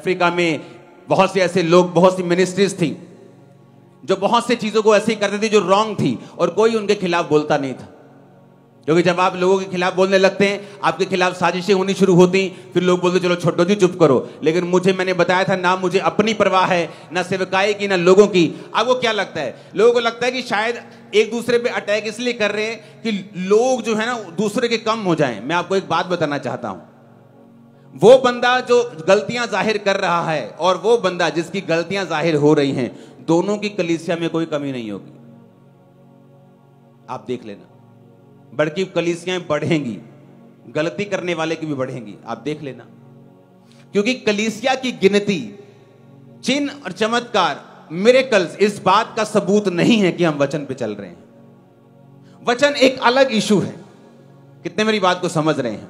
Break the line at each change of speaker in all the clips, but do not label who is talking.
Africa में बहुत से ऐसे लोग, बहुत सी मिनिस्ट्रीज थी जो बहुत से चीजों को ऐसे ही करते थे जो रॉन्ग थी, और कोई उनके खिलाफ बोलता नहीं था। क्योंकि जब आप लोगों के खिलाफ बोलने लगते हैं, आपके खिलाफ साजिशें होनी शुरू होती, फिर लोग बोलते चलो छोटो जी चुप करो। लेकिन मैंने बताया था ना, मुझे अपनी परवाह है, ना सेवकाई की, ना लोगों की। आपको क्या लगता है? लोगों को लगता है कि शायद एक दूसरे पे अटैक इसलिए कर रहे हैं कि लोग जो है ना दूसरे के कम हो जाएं। मैं आपको एक बात बताना चाहता हूं, वो बंदा जो गलतियां जाहिर कर रहा है और वो बंदा जिसकी गलतियां जाहिर हो रही हैं, दोनों की कलीसिया में कोई कमी नहीं होगी। आप देख लेना, बड़की कलीसियां बढ़ेंगी, गलती करने वाले की भी बढ़ेंगी, आप देख लेना। क्योंकि कलीसिया की गिनती, चिन्ह और चमत्कार, मिरेकल्स इस बात का सबूत नहीं है कि हम वचन पे चल रहे हैं। वचन एक अलग इशू है। कितने मेरी बात को समझ रहे हैं?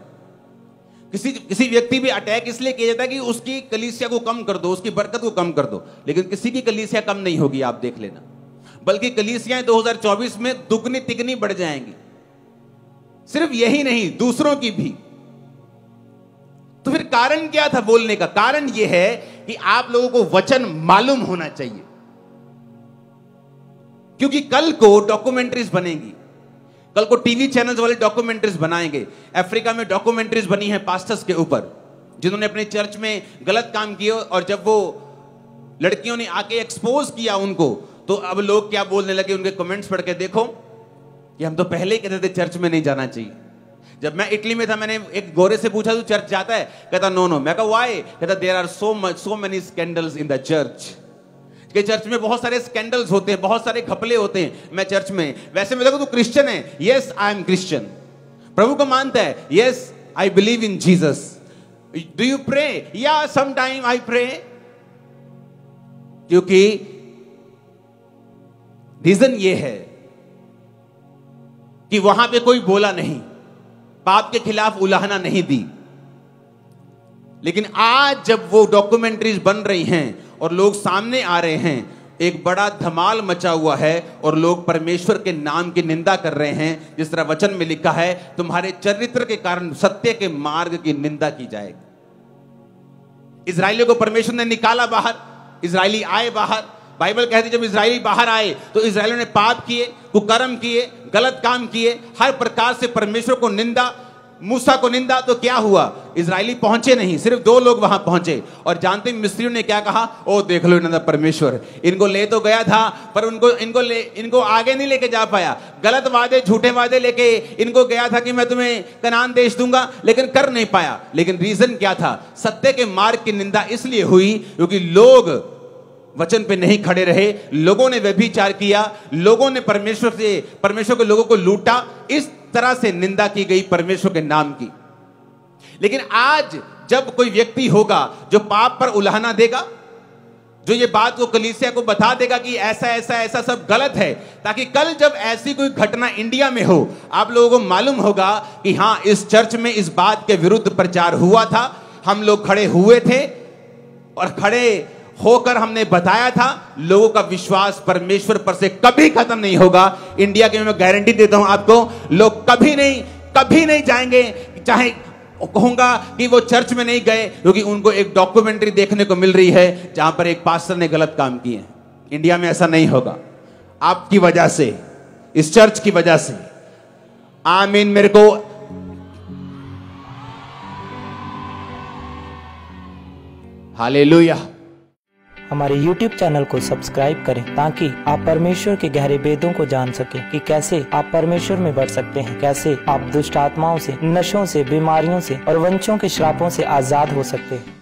किसी व्यक्ति पे अटैक इसलिए किया जाता है कि उसकी कलीसिया को कम कर दो, उसकी बरकत को कम कर दो, लेकिन किसी की कलीसिया कम नहीं होगी, आप देख लेना। बल्कि कलीसियाएं 2024 में दुगनी तिगनी बढ़ जाएंगी। सिर्फ यही नहीं, दूसरों की भी। तो फिर कारण क्या था बोलने का? कारण यह है कि आप लोगों को वचन मालूम होना चाहिए। क्योंकि कल को डॉक्यूमेंट्रीज बनेंगी, कल को टीवी चैनल्स वाले डॉक्यूमेंट्रीज बनाएंगे। अफ्रीका में डॉक्यूमेंट्रीज बनी है पास्टर्स के ऊपर, जिन्होंने अपने चर्च में गलत काम किए, और जब वो लड़कियों ने आके एक्सपोज किया उनको, तो अब लोग क्या बोलने लगे, उनके कमेंट्स पढ़ के देखो कि हम तो पहले ही कहते थे चर्च में नहीं जाना चाहिए। जब मैं इटली में था, मैंने एक गोरे से पूछा तू चर्च जाता है? कहता नो। मैं कहा व्हाई? कहता there are so many scandals in the church. कि चर्च में बहुत सारे स्कैंडल्स होते हैं, बहुत सारे घपले होते हैं। मैं चर्च में, वैसे मैं देखो तू क्रिश्चियन है? Yes I am Christian. प्रभु को मानता है? Yes I believe in Jesus. Do you pray? Yeah some time I pray. क्योंकि रीजन ये है कि वहां पे कोई बोला नहीं, पाप के खिलाफ उलाहना नहीं दी। लेकिन आज जब वो डॉक्यूमेंट्रीज बन रही हैं और लोग सामने आ रहे हैं, एक बड़ा धमाल मचा हुआ है और लोग परमेश्वर के नाम की निंदा कर रहे हैं। जिस तरह वचन में लिखा है, तुम्हारे चरित्र के कारण सत्य के मार्ग की निंदा की जाएगी। इजराइलियों को परमेश्वर ने निकाला बाहर, इजराइली आए बाहर। बाइबल कहती है जब इजराइली बाहर आए तो इजराइलियों ने पाप किए, कुकर्म किए, गलत काम किए, हर प्रकार से परमेश्वर को निंदा, मूसा को निंदा। तो क्या हुआ? इजराइली पहुंचे नहीं, सिर्फ 2 लोग वहां पहुंचे। और जानते मिस्रियों ने क्या कहा? ओ देख लो इन्होंने, परमेश्वर इनको ले तो गया था पर इनको आगे नहीं लेके जा पाया। गलत वादे, झूठे वादे लेके इनको गया था कि मैं तुम्हें कनान देश दूंगा, लेकिन कर नहीं पाया। लेकिन रीजन क्या था? सत्य के मार्ग की निंदा इसलिए हुई क्योंकि लोग वचन पे नहीं खड़े रहे, लोगों ने व्यभिचार किया, लोगों ने परमेश्वर के लोगों को लूटा। इस तरह से निंदा की गई परमेश्वर के नाम की। लेकिन आज जब कोई व्यक्ति होगा जो पाप पर उलाहना देगा, जो ये बात को कलीसिया को बता देगा कि ऐसा ऐसा ऐसा सब गलत है, ताकि कल जब ऐसी कोई घटना इंडिया में हो, आप लोगों को मालूम होगा कि हां इस चर्च में इस बात के विरुद्ध प्रचार हुआ था, हम लोग खड़े हुए थे और खड़े होकर हमने बताया था। लोगों का विश्वास परमेश्वर पर से कभी खत्म नहीं होगा। इंडिया के मैं गारंटी देता हूं आपको, लोग कभी नहीं जाएंगे। चाहे कहूंगा कि वो चर्च में नहीं गए, क्योंकि उनको एक डॉक्यूमेंट्री देखने को मिल रही है जहां पर एक पास्टर ने गलत काम किए हैं। इंडिया में ऐसा नहीं होगा, आपकी वजह से, इस चर्च की वजह से। आमीन। मेरे को हालेलुया।
हमारे YouTube चैनल को सब्सक्राइब करें ताकि आप परमेश्वर के गहरे भेदों को जान सकें कि कैसे आप परमेश्वर में बढ़ सकते हैं, कैसे आप दुष्ट आत्माओं से, नशों से, बीमारियों से और वंशों के श्रापों से आजाद हो सकते हैं।